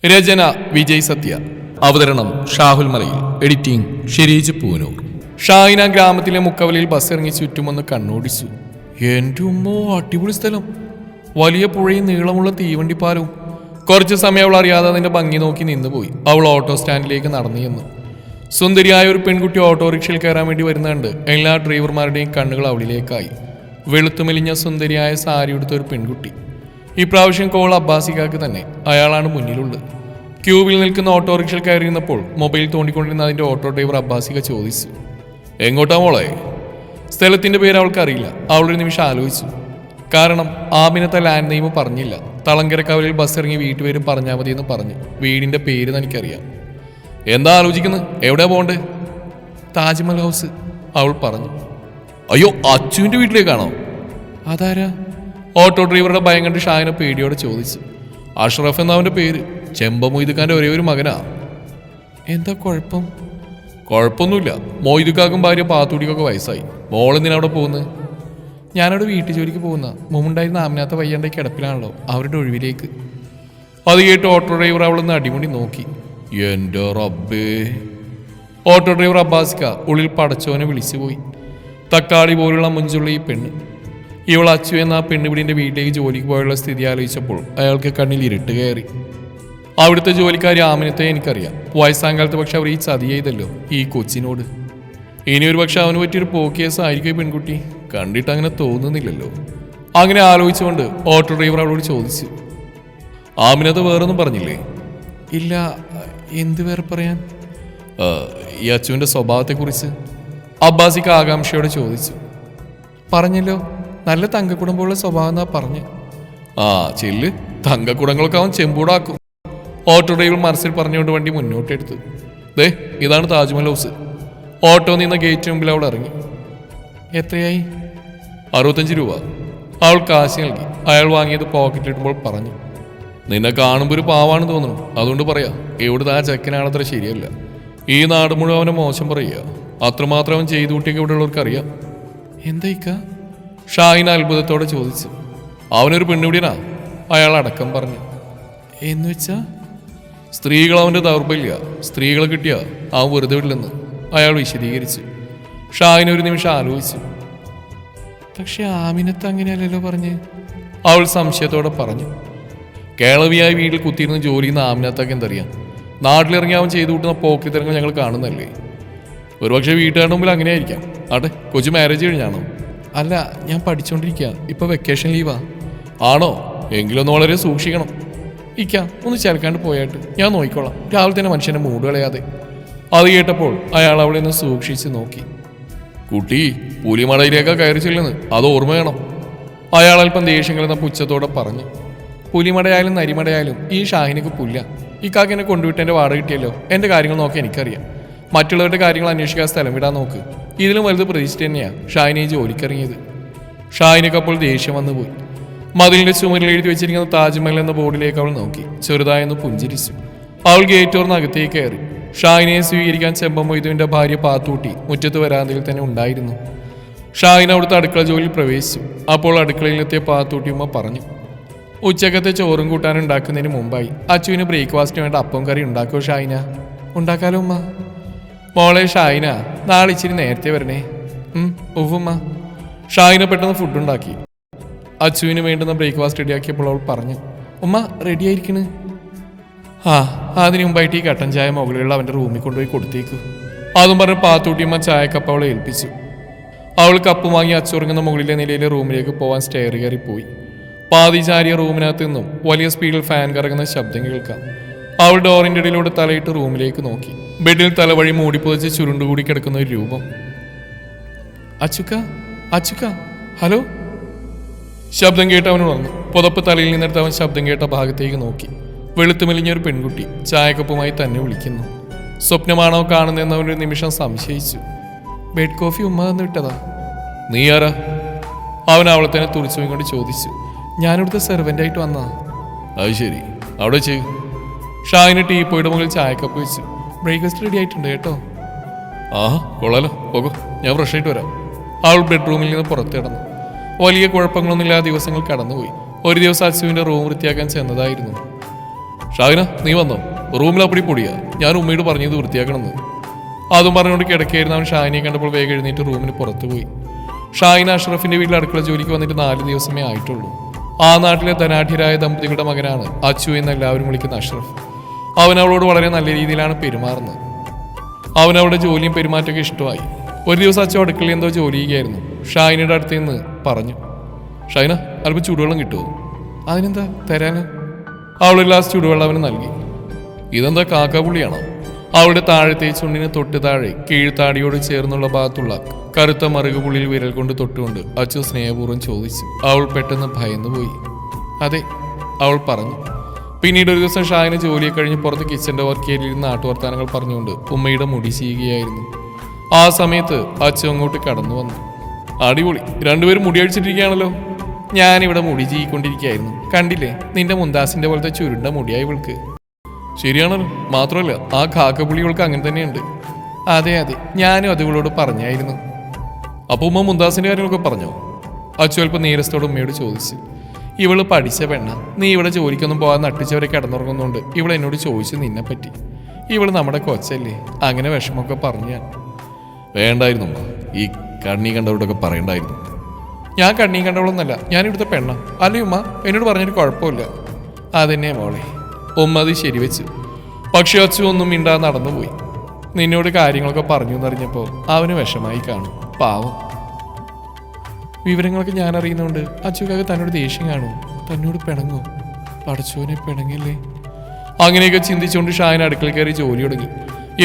രചന വിജയ് സത്യ. അവതരണം ഷാഹുൽ മലയിൽ. എഡിറ്റിംഗ് ഷിരീജ് പൂനൂർ. ഷാഹിന ഗ്രാമത്തിലെ മുക്കവലിൽ ബസ് ഇറങ്ങി ചുറ്റുമൊന്ന് കണ്ണോടിച്ചു. എൻ്റെ ഉമ്മോ, അടിപൊളി സ്ഥലം. വലിയ പുഴയും നീളമുള്ള തീവണ്ടിപ്പാലവും. കുറച്ച് സമയം അവൾ അറിയാതെ അതിന്റെ ഭംഗി നോക്കി നിന്നുപോയി. അവൾ ഓട്ടോ സ്റ്റാൻഡിലേക്ക് നടന്നു ചെന്നു. സുന്ദരിയായ ഒരു പെൺകുട്ടി ഓട്ടോറിക്ഷയിൽ കയറാൻ വേണ്ടി വരുന്നുണ്ട്. എല്ലാ ഡ്രൈവർമാരുടെയും കണ്ണുകൾ അവളിലേക്കായി. വെളുത്തുമെലിഞ്ഞ സുന്ദരിയായ സാരി ഉടുത്ത ഒരു പെൺകുട്ടി. ഇപ്രാവശ്യം കോൾ അബ്ബാസിക്കാക്ക് തന്നെ. അയാളാണ് മുന്നിലുള്ളത്. ക്യൂവിൽ നിൽക്കുന്ന ഓട്ടോറിക്ഷയിൽ കയറിയിരുന്നപ്പോൾ മൊബൈൽ തോണ്ടിക്കൊണ്ടിരുന്ന അതിന്റെ ഓട്ടോ ഡ്രൈവർ അബ്ബാസിക്ക ചോദിച്ചു, എങ്ങോട്ടാ മോളെ? സ്ഥലത്തിന്റെ പേര് അവൾക്കറിയില്ല. അവളൊരു നിമിഷം ആലോചിച്ചു. കാരണം ആമിനത്തെ ലാൻഡ് നെയിം പറഞ്ഞില്ല. തളങ്കരക്കവലിൽ ബസ് ഇറങ്ങി വീട്ടുപേരും പറഞ്ഞാൽ മതിയെന്ന് പറഞ്ഞു. വീടിന്റെ പേര് എനിക്കറിയാം. എന്താ ആലോചിക്കുന്നത്? എവിടെയാ പോണ്ടേ? താജ്മഹൽ ഹൗസ്, അവൾ പറഞ്ഞു. അയ്യോ, അച്ചുവിന്റെ വീട്ടിലേക്കാണോ? അതാരാ? ഓട്ടോ ഡ്രൈവറുടെ ഭയം കണ്ട് ഷാഹിന പേടിയോടെ ചോദിച്ചു. അഷ്റഫ് എന്നവന്റെ പേര്. ചെമ്പ മൊയ്തുഖാന്റെ ഒരേ ഒരു മകനാ. എന്താ കുഴപ്പം? കുഴപ്പമൊന്നുമില്ല. മൊയ്തുഖാക്കും ഭാര്യ പാത്തൂടിക്കൊക്കെ വയസ്സായി. മോളെന്തിനാ അവിടെ പോകുന്നത്? ഞാനവിടെ വീട്ടു ജോലിക്ക് പോകുന്ന. മുമ്പുണ്ടായിരുന്ന ആമിനാത്ത വയ്യാണ്ടെ കിടപ്പിലാണല്ലോ, അവരുടെ ഒഴിവിലേക്ക്. അത് കേട്ട് ഓട്ടോ ഡ്രൈവർ അവളൊന്ന് അടിമുടി നോക്കി. എൻ്റെ റബ്ബേ! ഓട്ടോ ഡ്രൈവർ അബ്ബാസിക്ക ഉള്ളിൽ പടച്ചോനെ വിളിച്ചുപോയി. തക്കാളി പോലുള്ള മുഞ്ചുള്ള ഈ പെണ്ണ്, ഇവൾ അച്ചു എന്ന ആ പെണ്ണുപിടിന്റെ വീട്ടിലേക്ക് ജോലിക്ക് പോയുള്ള സ്ഥിതി ആലോചിച്ചപ്പോൾ അയാൾക്ക് കണ്ണിൽ ഇരുട്ട് കയറി. അവിടുത്തെ ജോലിക്കാരി ആമിനത്തെ എനിക്കറിയാം. വയസ്സാങ്കാലത്ത് പക്ഷെ അവർ ഈ ചതി ചെയ്തല്ലോ ഈ കൊച്ചിനോട്. ഇനിയൊരു പക്ഷെ അവന് പറ്റിയൊരു പോക്കേസ് ആയിരിക്കും ഈ പെൺകുട്ടി. കണ്ടിട്ട് അങ്ങനെ തോന്നുന്നില്ലല്ലോ. അങ്ങനെ ആലോചിച്ചുകൊണ്ട് ഓട്ടോ ഡ്രൈവർ അവളോട് ചോദിച്ചു, ആമിനത്ത് വേറൊന്നും പറഞ്ഞില്ലേ? ഇല്ല. എന്ത് വേറെ പറയാൻ? ഈ അച്ചുവിന്റെ സ്വഭാവത്തെക്കുറിച്ച് അബ്ബാസിക്ക് ആകാംക്ഷയോടെ ചോദിച്ചു. പറഞ്ഞല്ലോ, നല്ല തങ്കക്കുടമ്പുള്ള സ്വഭാവം എന്നാ പറഞ്ഞു. ആ ചെല്ല്, തങ്കക്കുടങ്ങളൊക്കെ അവൻ ചെമ്പൂടാക്കും. ഓട്ടോ ഡ്രൈവർ മനസ്സിൽ പറഞ്ഞുകൊണ്ട് വണ്ടി മുന്നോട്ടെടുത്തു. ദേ, ഇതാണ് താജ്മഹൽ ഹൗസ്. ഓട്ടോ നിന്ന ഗേറ്റ് മുമ്പിൽ അവൾ ഇറങ്ങി. എത്രയായി? 65 രൂപ. അവൾ കാശ് നൽകി. അയാൾ വാങ്ങിയത് പോക്കറ്റിലിടുമ്പോൾ പറഞ്ഞു, നിന്നെ കാണുമ്പോൾ ഒരു പാവാണ് തോന്നുന്നു, അതുകൊണ്ട് പറയാം. ഇവിടുത്തെ ആ ചെക്കനാണത്ര ശരിയല്ല. ഈ നാട് മുഴുവൻ അവനെ മോശം പറയുക. അത്രമാത്രം അവൻ ചെയ്തു കൂട്ടിയൊക്കെ ഇവിടെ ഉള്ളവർക്കറിയാം. എന്തായിക്ക? ഷാഹിന അത്ഭുതത്തോടെ ചോദിച്ചു. അവനൊരു പെണ്ണുപിടിയനാ, അയാൾ അടക്കം പറഞ്ഞു. എന്നുവെച്ചാ? സ്ത്രീകൾ അവന്റെ ദൗർബല്യ. സ്ത്രീകളെ കിട്ടിയ അവൻ വെറുതെ വിടില്ലെന്ന് അയാൾ വിശദീകരിച്ചു. ഷാഹിന ഒരു നിമിഷം ആലോചിച്ചു. പക്ഷെ ആമിനത്ത് അങ്ങനെയല്ലല്ലോ പറഞ്ഞ്, അവൾ സംശയത്തോടെ പറഞ്ഞു. കേളവിയായി വീട്ടിൽ കുത്തിയിരുന്ന് ജോലി ചെയ്യുന്ന ആമിനത്തൊക്കെ എന്തറിയാം? നാട്ടിലിറങ്ങി അവൻ ചെയ്തു കൂട്ടുന്ന പോക്കിത്തരങ്ങൾ ഞങ്ങൾ കാണുന്നല്ലേ. ഒരുപക്ഷെ വീട്ടുകാരുടെ മുമ്പിൽ അങ്ങനെയായിരിക്കാം. ആട്ടെ, കൊച്ചു മാരേജ് കഴിഞ്ഞാണോ? അല്ല, ഞാൻ പഠിച്ചുകൊണ്ടിരിക്കുക. ഇപ്പൊ വെക്കേഷൻ ലീവാ. ആണോ? എങ്കിലൊന്ന് വളരെ സൂക്ഷിക്കണം. ഇക്കാം ഒന്ന് ചേർക്കാണ്ട് പോയായിട്ട് ഞാൻ നോക്കിക്കോളാം. രാവിലെ തന്നെ മനുഷ്യനെ മൂട് കളയാതെ. അത് കേട്ടപ്പോൾ അയാൾ അവളെ ഒന്ന് സൂക്ഷിച്ച് നോക്കി. കുട്ടി, പുലിമടയിലേക്കാ കയറി ചെല്ലുന്നത്, അത് ഓർമ്മ വേണം. അയാൾ അല്പം ദേഷ്യം കലർന്ന പുച്ഛത്തോടെ പറഞ്ഞു. പുലിമടയായാലും നരിമടയായാലും ഈ ഷാഹിനക്ക് പുല്ല. ഈ കാക്കിനെ കൊണ്ടുവിട്ട് എൻ്റെ വാടക കിട്ടിയല്ലോ. എൻ്റെ കാര്യങ്ങൾ നോക്കി എനിക്കറിയാം. മറ്റുള്ളവരുടെ കാര്യങ്ങൾ അന്വേഷിക്കാൻ സ്ഥലം വിടാൻ നോക്ക്. ഇതിലും വലുത് പ്രതീക്ഷിച്ച് തന്നെയാണ് ഷാഹിനെ ജോലിക്കിറങ്ങിയത്. ഷാഹിനക്ക് അപ്പോൾ ദേഷ്യം വന്നുപോയി. മതിലിന്റെ ചുമരിൽ എഴുതി വെച്ചിരിക്കുന്ന താജ്മഹൽ എന്ന ബോർഡിലേക്ക് അവൾ നോക്കി. ചെറുതായെന്ന് പുഞ്ചിരിച്ചു. അവൾ ഗേറ്റ് തുറന്ന് അകത്തേക്ക് കയറി. ഷാഹിനയെ സ്വീകരിക്കാൻ ചെമ്പ മൊയ്തുവിന്റെ ഭാര്യ പാത്തൂട്ടി മുറ്റത്ത് വരാന്തയിൽ തന്നെ ഉണ്ടായിരുന്നു. ഷാഹിന അവിടുത്തെ അടുക്കള ജോലിയിൽ പ്രവേശിച്ചു. അപ്പോൾ അടുക്കളയിലെത്തിയ പാത്തൂട്ടിയമ്മ പറഞ്ഞു, ഉച്ചക്കത്തെ ചോറും കൂട്ടാനും ഉണ്ടാക്കുന്നതിന് മുമ്പായി അച്ചുവിന് ബ്രേക്ക്ഫാസ്റ്റിന് വേണ്ട അപ്പം കറി ഉണ്ടാക്കുമോ ഷാഹിന? ഉണ്ടാക്കാലോ ഉമ്മ. മോളെ ഷാഹിന, നാളെ ഇച്ചിരി നേരത്തെ വരണേ. ഉവ്വുമ്മ. ഷാഹിന പെട്ടെന്ന് ഫുഡ് ഉണ്ടാക്കി. അച്ചുവിന് വേണ്ടുന്ന ബ്രേക്ക്ഫാസ്റ്റ് റെഡിയാക്കിയപ്പോൾ അവൾ പറഞ്ഞു, ഉമ്മ റെഡി ആയിരിക്കണ്. അതിന് മുമ്പായിട്ട് ഈ കട്ടൻ ചായ മുകളിലുള്ള അവൻ്റെ റൂമിൽ കൊണ്ടുപോയി കൊടുത്തേക്കു. അതും പറഞ്ഞ് പാത്തൂട്ടിയമ്മ ചായക്കപ്പ് അവളെ ഏൽപ്പിച്ചു. അവൾ കപ്പ് വാങ്ങി അച്ചുറങ്ങുന്ന മുകളിലെ നിലയിലെ റൂമിലേക്ക് പോകാൻ സ്റ്റെയർ കയറി പോയി. പാതി ചാരിയ റൂമിനകത്ത് നിന്നും വലിയ സ്പീഡിൽ ഫാൻ കറങ്ങുന്ന ശബ്ദം കേൾക്കാം. അവൾ ഡോറിൻ്റെ ഇടയിലൂടെ തലയിട്ട് റൂമിലേക്ക് നോക്കി. ബെഡിൽ തലവഴി മൂടിപ്പൊതിച്ച് ചുരുണ്ടുകൂടി കിടക്കുന്ന ഒരു രൂപം. അച്ചുക്ക, അച്ചുക്ക, ഹലോ. ശബ്ദം കേട്ട് അവൻ ഉണർന്നു. പുതപ്പ് തലയിൽ നിന്നെടുത്ത് അവൻ ശബ്ദം കേട്ട ഭാഗത്തേക്ക് നോക്കി. വെളുത്തുമെലിഞ്ഞൊരു പെൺകുട്ടി ചായക്കപ്പുമായി തന്നെ വിളിക്കുന്നു. സ്വപ്നമാണോ കാണുന്നതെന്ന് അവനൊരു നിമിഷം സംശയിച്ചു. ബെഡ് കോഫി ഉമ്മ തന്നു വിട്ടതാ. നീ ആരാ? അവൻ അവളെ തന്നെ തുറിച്ചു കൊണ്ട് ചോദിച്ചു. ഞാനിവിടുത്തെ സെർവൻ്റായിട്ട് വന്നാ. അത് ശരി, അവിടെ ചെയ്യൂ. ഷാഹിന് ടീപ്പോയുടെ മുകളിൽ ചായക്കപ്പ് വെച്ചു. ബ്രേക്ക്ഫാസ്റ്റ് റെഡി ആയിട്ടുണ്ട് കേട്ടോ. കൊള്ളാലോ, പോകോ, ഞാൻ ഫ്രഷ് ആയിട്ട് വരാം. അവൾ ബെഡ്റൂമിൽ നിന്ന് പുറത്തിടന്നു. വലിയ കുഴപ്പങ്ങളൊന്നുമില്ലാതെ ദിവസങ്ങൾ കടന്നുപോയി. ഒരു ദിവസം അച്ചുവിൻ്റെ റൂം വൃത്തിയാക്കാൻ ചെന്നതായിരുന്നു. ഷാഹിന നീ വന്നോ? റൂമിൽ അപ്പടി പൊടിയാ, ഞാൻ ഉമ്മയോട് പറഞ്ഞത് വൃത്തിയാക്കണമെന്ന്. അതും പറഞ്ഞുകൊണ്ട് കിടക്കായിരുന്നു. അവൻ ഷാഹിനെ കണ്ടപ്പോൾ വേഗം എഴുന്നേറ്റ് റൂമിന് പുറത്തു പോയി. ഷാഹിന അഷ്റഫിന്റെ വീട്ടിൽ അടുക്കള ജോലിക്ക് വന്നിട്ട് 4 ദിവസമേ ആയിട്ടുള്ളൂ. ആ നാട്ടിലെ ധനാഢ്യരായ ദമ്പതികളുടെ മകനാണ് അച്ചു എന്ന് എല്ലാവരും വിളിക്കുന്ന അഷ്റഫ്. അവൻ അവളോട് വളരെ നല്ല രീതിയിലാണ് പെരുമാറുന്നത്. അവൻ അവളുടെ ജോലിയും പെരുമാറ്റമൊക്കെ ഇഷ്ടമായി. ഒരു ദിവസം അച്ചു അടുക്കളയിൽ എന്തോ ജോലി ചെയ്യുകയായിരുന്നു. ഷാഹിനയുടെ അടുത്ത് നിന്ന് പറഞ്ഞു, ഷാഹിന അല്പം ചൂടുവെള്ളം കിട്ടുമോ? അതിനെന്താ തരാന്? അവളൊരു ഗ്ലാസ് ചൂടുവെള്ളം അവന് നൽകി. ഇതെന്താ കാക്കാപുള്ളിയാണോ? അവളുടെ താഴത്തെ ചുണ്ടിന് തൊട്ട് താഴെ കീഴ്ത്താടിയോട് ചേർന്നുള്ള ഭാഗത്തുള്ള കറുത്ത മറുകുപുള്ളിയിൽ വിരൽ കൊണ്ട് തൊട്ടുകൊണ്ട് അച്ചു സ്നേഹപൂർവ്വം ചോദിച്ചു. അവൾ പെട്ടെന്ന് ഭയന്നുപോയി. അതെ, അവൾ പറഞ്ഞു. പിന്നീട് ഒരു ദിവസം ഷാഹിന ജോലിയെ കഴിഞ്ഞ് പുറത്ത് കിച്ചന്റെ വർക്കേരിയിരുന്ന് നാട്ടുവർത്താനങ്ങൾ പറഞ്ഞുകൊണ്ട് ഉമ്മയുടെ മുടി ചെയ്യുകയായിരുന്നു. ആ സമയത്ത് അച്ചു അങ്ങോട്ട് കടന്നു വന്നു. അടിപൊളി, രണ്ടുപേരും മുടി അഴിച്ചിട്ടിരിക്കുകയാണല്ലോ. ഞാനിവിടെ മുടി ചെയ്യിക്കൊണ്ടിരിക്കുകയായിരുന്നു. കണ്ടില്ലേ, നിന്റെ മുന്താസിന്റെ പോലത്തെ ചുരുണ്ട മുടിയായി ഇവൾക്ക്. ശരിയാണല്ലോ, മാത്രമല്ല ആ കാക്കപ്പുള്ളികൾക്ക് അങ്ങനെ തന്നെയുണ്ട്. അതെ അതെ, ഞാനും അതുകളോട് പറഞ്ഞായിരുന്നു. അപ്പൊ ഉമ്മ മുന്താസിന്റെ കാര്യങ്ങളൊക്കെ പറഞ്ഞോ? അച്ചു അല്പം നീരസത്തോട് ഉമ്മയോട് ചോദിച്ചു. ഇവള് പഠിച്ച പെണ്ണ, നീ ഇവിടെ ജോലിക്കൊന്നും പോകാൻ നട്ടിച്ചവരെ കിടന്നുറങ്ങുന്നുണ്ട്. ഇവൾ എന്നോട് ചോദിച്ചു നിന്നെ പറ്റി. ഇവള് നമ്മുടെ കൊച്ചല്ലേ, അങ്ങനെ വിഷമമൊക്കെ പറഞ്ഞു. ഞാൻ വേണ്ടായിരുന്നു ഉമ്മ, ഈ കണ്ണി കണ്ടവരോടൊക്കെ പറയണ്ടായിരുന്നു. ഞാൻ കണ്ണി കണ്ടവളൊന്നല്ല, ഞാൻ ഇവിടുത്തെ പെണ്ണ. അല്ലേ ഉമ്മ, എന്നോട് പറഞ്ഞൊരു കുഴപ്പമില്ല. അതെന്നെ മോളെ. ഉമ്മ അത് ശരിവെച്ചു. പക്ഷെ അച്ചു ഒന്നും മിണ്ടാതെ നടന്നുപോയി. നിന്നോട് കാര്യങ്ങളൊക്കെ പറഞ്ഞു എന്നറിഞ്ഞപ്പോൾ അവന് വിഷമായി കാണും, പാവം. വിവരങ്ങളൊക്കെ ഞാൻ അറിയുന്നുണ്ട്. അച്ചുക്കാക്ക് തന്നോട് ദേഷ്യം കാണും, തന്നോട് പിണങ്ങും. പടച്ചോനെ പിണങ്ങില്ലേ? അങ്ങനെയൊക്കെ ചിന്തിച്ചുകൊണ്ട് ഷാഹിന അടുക്കള കയറി ജോലി തുടങ്ങി.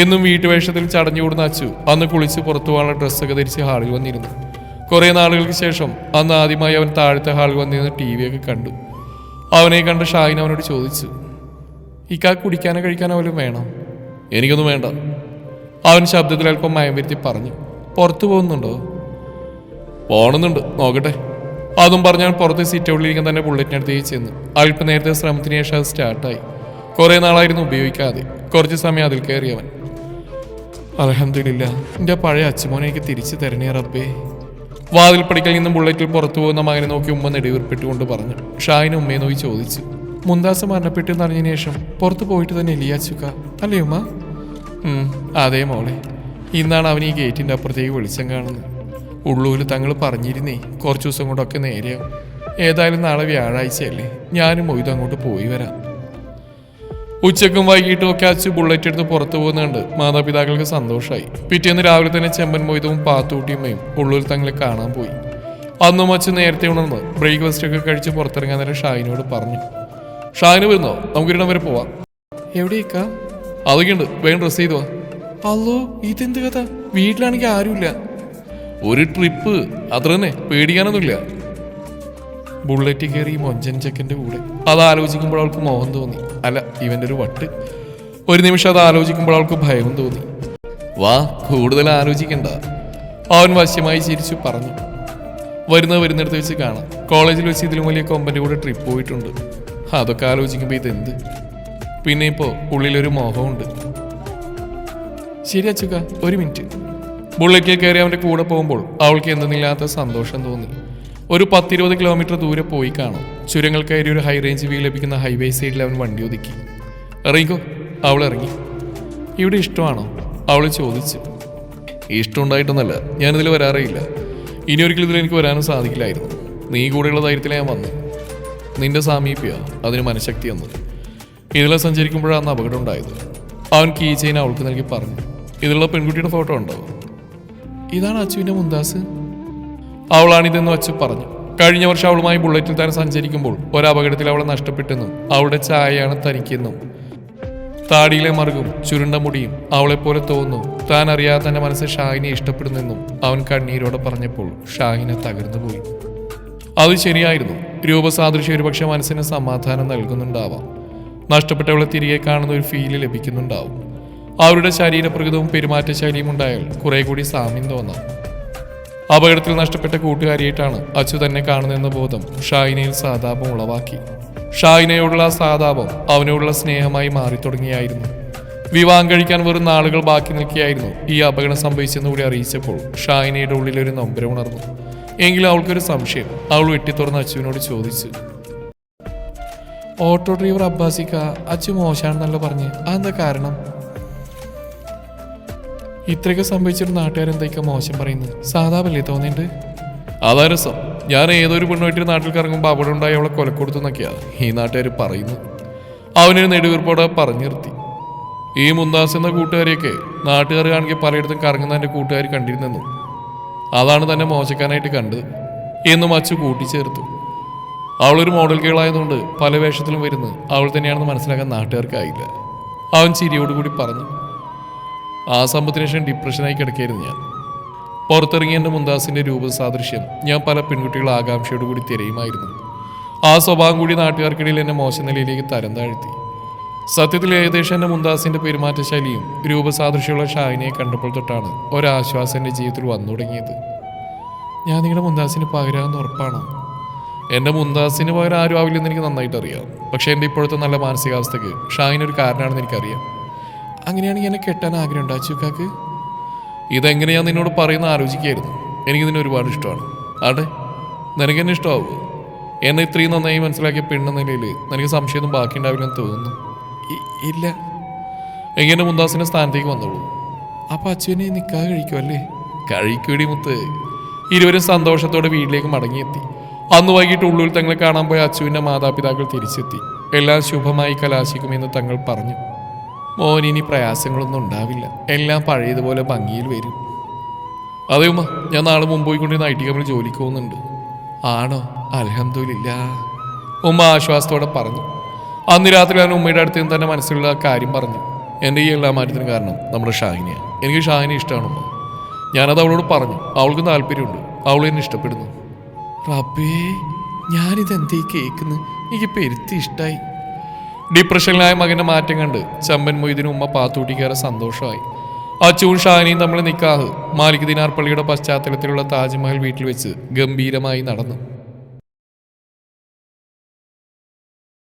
എന്നും വീട്ടുവേഷത്തിൽ ചടഞ്ഞുകൂടുന്ന അച്ചു അന്ന് കുളിച്ച് പുറത്തു പോകാനുള്ള ഡ്രസ്സൊക്കെ ധരിച്ച് ഹാളിൽ വന്നിരുന്നു. കുറെ നാളുകൾക്ക് ശേഷം അന്ന് ആദ്യമായി അവൻ താഴത്തെ ഹാളിൽ വന്നിരുന്ന് TV ഒക്കെ കണ്ടു. അവനെ കണ്ട് ഷാഹിന അവനോട് ചോദിച്ചു, ഇക്കാക്ക് കുടിക്കാനോ കഴിക്കാനോ വല്ലതും വേണം? എനിക്കൊന്നും വേണ്ട, അവൻ ശബ്ദത്തിൽ അല്പം മയം വരുത്തി പറഞ്ഞു. പുറത്തു പോകുന്നുണ്ടോ? പോണെന്നുണ്ട്, നോക്കട്ടെ. അതും പറഞ്ഞാൽ പുറത്ത് സീറ്റൗട്ടിലിരിക്കാൻ തന്നെ ബുള്ളറ്റിനടുത്തേക്ക് ചെന്നു. അല്പം നേരത്തെ ശ്രമത്തിന് ശേഷം അത് സ്റ്റാർട്ടായി. കുറെ നാളായിരുന്നു ഉപയോഗിക്കാതെ. കുറച്ച് സമയം അതിൽ കയറിയവൻ. അൽഹംദുലില്ലാ, എൻ്റെ പഴയ അച്ചുമോനെ എനിക്ക് തിരിച്ചു തരണേ റബ്ബേ. വാതിൽപ്പടിക്കൽ നിന്നും ബുള്ളറ്റിൽ പുറത്തു പോകുന്ന മകനെ നോക്കി ഉമ്മ നെടുവീർപ്പിട്ടുകൊണ്ട് പറഞ്ഞു. ഷാഹിന ഉമ്മയെ നോക്കി ചോദിച്ചു, മുന്താസ് മരണപ്പെട്ടെന്ന് അറിഞ്ഞതിന് ശേഷം പുറത്തു പോയിട്ട് തന്നെ ഇല്ലാച്ചുക്ക അല്ലേ ഉമ്മ? അതെ മോളെ, ഇന്നാണ് അവൻ ഈ ഗേറ്റിൻ്റെ അപ്പുറത്തേക്ക് വെളിച്ചം കാണുന്നത്. ഉള്ളൂര് തങ്ങൾ പറഞ്ഞിരുന്നേ കുറച്ച് ദിവസം കൊണ്ടൊക്കെ നേരെയാവും. ഏതായാലും നാളെ വ്യാഴാഴ്ചയല്ലേ, ഞാനും മൊയ്തും അങ്ങോട്ട് പോയി വരാം. ഉച്ചക്കും വൈകിട്ടും ഒക്കെ അച്ചു ബുള്ളറ്റ് എടുത്ത് പുറത്തു പോകുന്നുണ്ട്. മാതാപിതാക്കൾക്ക് സന്തോഷമായി. പിറ്റേന്ന് രാവിലെ തന്നെ ചെമ്പൻ മൊയ്തും പാത്തൂട്ടിയമ്മയും ഉള്ളൂർ തങ്ങളെ കാണാൻ പോയി. അന്നും അച്ചു നേരത്തെ ഉണർന്ന് ബ്രേക്ക്ഫാസ്റ്റ് ഒക്കെ കഴിച്ച് പുറത്തിറങ്ങാൻ നേരം ഷാഹിനോട് പറഞ്ഞു. ഷാഹിന് വരുന്നോ? നമുക്കിടം വരെ പോവാം. എവിടേക്കാ? അതൊക്കെയുണ്ട്, വേഗം ഡ്രസ് ചെയ്തു വാ. അല്ലോ, ഇതെന്ത് കഥ? വീട്ടിലാണെങ്കിൽ ആരുമില്ല. ഒരു ട്രിപ്പ് അത്ര തന്നെ, പേടിക്കാനൊന്നുമില്ല. ബുള്ളറ്റ് കയറി മൊഞ്ചൻ ചെക്കൻ്റെ കൂടെ. അത് ആലോചിക്കുമ്പോൾ അവൾക്ക് മോഹം തോന്നി. അല്ല, ഇവൻ്റെ ഒരു വട്ട്. ഒരു നിമിഷം അത് ആലോചിക്കുമ്പോൾ അവൾക്ക് ഭയവും തോന്നി. വാ, കൂടുതൽ ആലോചിക്കണ്ട, അവൻ വശ്യമായി ചിരിച്ചു പറഞ്ഞു. വരുന്നിടത്ത് വെച്ച് കാണാം. കോളേജിൽ വെച്ച് ഇതിലും വലിയ കൊമ്പൻ്റെ കൂടെ ട്രിപ്പ് പോയിട്ടുണ്ട്. അതൊക്കെ ആലോചിക്കുമ്പോൾ ഇതെന്ത്? പിന്നെ ഇപ്പോൾ ഉള്ളിലൊരു മോഹമുണ്ട്. ശരി അച്ചുക്ക, ഒരു മിനിറ്റ്. ബുള്ളറ്റിൽ കയറി അവൻ്റെ കൂടെ പോകുമ്പോൾ അവൾക്ക് എന്തെന്നില്ലാത്ത സന്തോഷം തോന്നി. ഒരു 10-20 കിലോമീറ്റർ ദൂരെ പോയി കാണും. ചുരങ്ങൾ കയറി ഒരു ഹൈ റേഞ്ച് വ്യൂ ലഭിക്കുന്ന ഹൈവേ സൈഡിൽ അവൻ വണ്ടി ഒതുക്കി. ഇറങ്ങിക്കോ. അവൾ ഇറങ്ങി. ഇവിടെ ഇഷ്ടമാണോ? അവൾ ചോദിച്ചു. ഇഷ്ടമുണ്ടായിട്ടൊന്നല്ല, ഞാനിതിൽ വരാറേയില്ല. ഇനി ഒരിക്കലും ഇതിൽ എനിക്ക് വരാനും സാധിക്കില്ലായിരുന്നു. നീ കൂടെയുള്ള ധൈര്യത്തിൽ ഞാൻ വന്നു. നിന്റെ സാമീപ്യ അതിന് മനഃശക്തി വന്നു. ഇതിലെ സഞ്ചരിക്കുമ്പോഴാണ് അപകടം ഉണ്ടായത്. അവൻ കീ ചെയിൻ അവൾക്ക് നൽകി പറഞ്ഞു. ഇതിലുള്ള പെൺകുട്ടിയുടെ ഫോട്ടോ ഉണ്ടോ? ഇതാണ് അച്ചുവിൻ്റെ മുന്താസ്. അവളാണിതെന്ന് അച്ചു പറഞ്ഞു. കഴിഞ്ഞ വർഷം അവളുമായി ബുള്ളറ്റിൽ താൻ സഞ്ചരിക്കുമ്പോൾ ഒരപകടത്തിൽ അവളെ നഷ്ടപ്പെട്ടെന്നും അവളുടെ ചായയാണ് തനിക്കെന്നും താടിയിലെ മറുകും ചുരുണ്ട മുടിയും അവളെപ്പോലെ തോന്നുന്നു. താൻ അറിയാതെ തന്നെ മനസ്സ് ഷാഹിനെ ഇഷ്ടപ്പെടുന്നെന്നും അവൻ കണ്ണീരോടെ പറഞ്ഞപ്പോൾ ഷാഹിനെ തകർന്നുപോയി. അത് ശരിയായിരുന്നു. രൂപസാദൃശ്യം ഒരുപക്ഷെ മനസ്സിന് സമാധാനം നൽകുന്നുണ്ടാവാം. നഷ്ടപ്പെട്ടവളെ തിരികെ കാണുന്ന ഒരു ഫീല് ലഭിക്കുന്നുണ്ടാവും. അവരുടെ ശരീരപ്രകൃതവും പെരുമാറ്റശൈലിയും ഉണ്ടായാൽ കുറെ കൂടി സാമ്യം തോന്നാം. അപകടത്തിൽ നഷ്ടപ്പെട്ട കൂട്ടുകാരിയായിട്ടാണ് അച്ചു തന്നെ കാണുന്നതെന്ന ബോധം ഷാഹിനയിൽ സഹതാപം ഉളവാക്കി. ഷാഹിനയോടുള്ള സഹതാപം അവനോടുള്ള സ്നേഹമായി മാറി തുടങ്ങിയായിരുന്നു. വിവാഹം കഴിക്കാൻ വെറും നാളുകൾ ബാക്കി നിൽക്കുകയായിരുന്നു. ഈ അപകടം സംഭവിച്ചെന്ന് കൂടി അറിയിച്ചപ്പോൾ ഷാഹിനയുടെ ഉള്ളിലൊരു നൊമ്പരം ഉണർന്നു. എങ്കിലും അവൾക്കൊരു സംശയം. അവൾ വെട്ടിത്തുറന്ന് അച്ചുവിനോട് ചോദിച്ചു. ഓട്ടോ ഡ്രൈവർ അബ്ബാസിക്ക അച്ചു മോശമാണെന്നല്ല പറഞ്ഞ് അതെന്താ കാരണം? ഇത്രയൊക്കെ സംഭവിച്ചിട്ട് നാട്ടുകാരെന്തൊക്കെ മോശം പറയുന്നത്? സാധാപല്ലേ തോന്നിയിട്ട്? അതാ രസം. ഞാൻ ഏതൊരു പെണ്ണുമായിട്ട് നാട്ടിൽ കറങ്ങുമ്പോൾ അവിടെ ഉണ്ടായി അവളെ കൊലക്കൊടുത്തു എന്നൊക്കെയാണ് ഈ നാട്ടുകാർ പറയുന്നു. അവനൊരു നെടുവീർപ്പോടെ പറഞ്ഞു നിർത്തി. ഈ മുന്താസ് എന്ന കൂട്ടുകാരിയൊക്കെ നാട്ടുകാർ കാണിക്കെ പലയിടത്തും കറങ്ങുന്ന എൻ്റെ കൂട്ടുകാർ കണ്ടിരുന്നു. അതാണ് തന്നെ മോശക്കാനായിട്ട് കണ്ടത് എന്നും അച്ചു കൂട്ടിച്ചേർത്തു. അവളൊരു മോഡൽ ഗേളായതുകൊണ്ട് പല വേഷത്തിലും വരുന്നത് അവൾ തന്നെയാണെന്ന് മനസ്സിലാക്കാൻ നാട്ടുകാർക്കായില്ല. അവൻ ചിരിയോടുകൂടി പറഞ്ഞു. ആ സംഭവത്തിന് ശേഷം ഡിപ്രഷനായി കിടക്കുകയായിരുന്നു ഞാൻ. പുറത്തിറങ്ങിയ എൻ്റെ മുന്താസിൻ്റെ രൂപസാദൃശ്യം ഞാൻ പല പെൺകുട്ടികളെ ആകാംക്ഷയോടുകൂടി തിരയുമായിരുന്നു. ആ സ്വഭാവം കൂടി നാട്ടുകാർക്കിടയിൽ എന്നെ മോശം നിലയിലേക്ക് തരം താഴ്ത്തി. സത്യത്തിൽ ഏകദേശം എൻ്റെ മുന്താസിൻ്റെ പെരുമാറ്റശൈലിയും രൂപസാദൃശ്യമുള്ള ഷാഹിനിയെ കണ്ടപ്പോൾ തൊട്ടാണ് ഒരാശ്വാസം എൻ്റെ ജീവിതത്തിൽ വന്നു തുടങ്ങിയത്. ഞാൻ നിങ്ങളുടെ മുന്താസിന് പകരാമെന്ന് ഉറപ്പാണോ? എൻ്റെ മുന്താസിന് പകരം ആരും ആവില്ലെന്ന് എനിക്ക് നന്നായിട്ട് അറിയാം. പക്ഷേ എൻ്റെ ഇപ്പോഴത്തെ നല്ല മാനസികാവസ്ഥയ്ക്ക് ഷാഹിനൊരു കാരണമാണെന്ന് എനിക്കറിയാം. അങ്ങനെയാണെങ്കിൽ എന്നെ കെട്ടാൻ ആഗ്രഹം ഉണ്ടോ അച്ചുക്കാക്ക്? ഇതെങ്ങനെ ഞാൻ നിന്നോട് പറയുന്ന ആലോചിക്കുകയായിരുന്നു. എനിക്ക് നിന്നെ ഒരുപാട് ഇഷ്ടമാണ്. ആട്ടെ, നിനക്കെന്നെ ഇഷ്ടമാവുമോ? എന്നെ ഇത്രയും നന്നായി മനസ്സിലാക്കിയ പെണ്ണെന്ന നിലയിൽ നിനക്ക് സംശയമൊന്നും ബാക്കിയുണ്ടാവില്ലെന്ന് തോന്നുന്നു. ഇല്ല. എങ്ങനെ മുന്താസിൻ്റെ സ്ഥാനത്തേക്ക് വന്നോളൂ. അപ്പം അച്ചുവിനെ നിൽക്കാതെ കഴിക്കുമല്ലേ? കഴിക്കൂടി മുത്ത്. ഇരുവരും സന്തോഷത്തോടെ വീട്ടിലേക്ക് മടങ്ങിയെത്തി. അന്ന് വൈകിട്ട് ഉള്ളിൽ തങ്ങളെ കാണാൻ പോയ അച്ചുവിൻ്റെ മാതാപിതാക്കൾ തിരിച്ചെത്തി. എല്ലാം ശുഭമായി കലാശിക്കുമെന്ന് തങ്ങൾ പറഞ്ഞു. മോനിനി പ്രയാസങ്ങളൊന്നും ഉണ്ടാവില്ല, എല്ലാം പഴയതുപോലെ ഭംഗിയിൽ വരും. അതേ ഉമ്മ, ഞാൻ നാളെ മുംബൈ കൊണ്ട് ഐ ടി കമ്പനി ജോലിക്ക് പോകുന്നുണ്ട്. ആണോ? അൽഹംദുലില്ലാ, ഉമ്മ ആശ്വാസത്തോടെ പറഞ്ഞു. അന്ന് രാത്രി ഞാൻ ഉമ്മയുടെ അടുത്ത് നിന്ന് തന്നെ മനസ്സിലുള്ള കാര്യം പറഞ്ഞു. എൻ്റെ ഈ എല്ലാ മാറ്റത്തിനും കാരണം നമ്മുടെ ഷാഹിനിയാണ്. എനിക്ക് ഷാഹിനെ ഇഷ്ടമാണ് ഉമ്മ. ഞാനത് അവളോട് പറഞ്ഞു. അവൾക്ക് താല്പര്യമുണ്ട്. അവൾ എന്നെ ഇഷ്ടപ്പെടുന്നു. റബ്ബേ, ഞാനിതെന്തേ കേൾക്കുന്നു? എനിക്ക് പെരുത്തി ഇഷ്ടമായി. ഡിപ്രഷനിലായ മകൻ്റെ മാറ്റം കണ്ട് ചമ്പൻ മൊയ്തിനും ഉമ്മ പാത്തൂട്ടിക്കാരെ സന്തോഷമായി. അച്ചുവും ഷാഹിനിയും തമ്മിൽ നിക്കാഹ് മാലിക് ദിനാർ പള്ളിയുടെ പശ്ചാത്തലത്തിലുള്ള താജ്മഹൽ വീട്ടിൽ വെച്ച് ഗംഭീരമായി നടന്നു.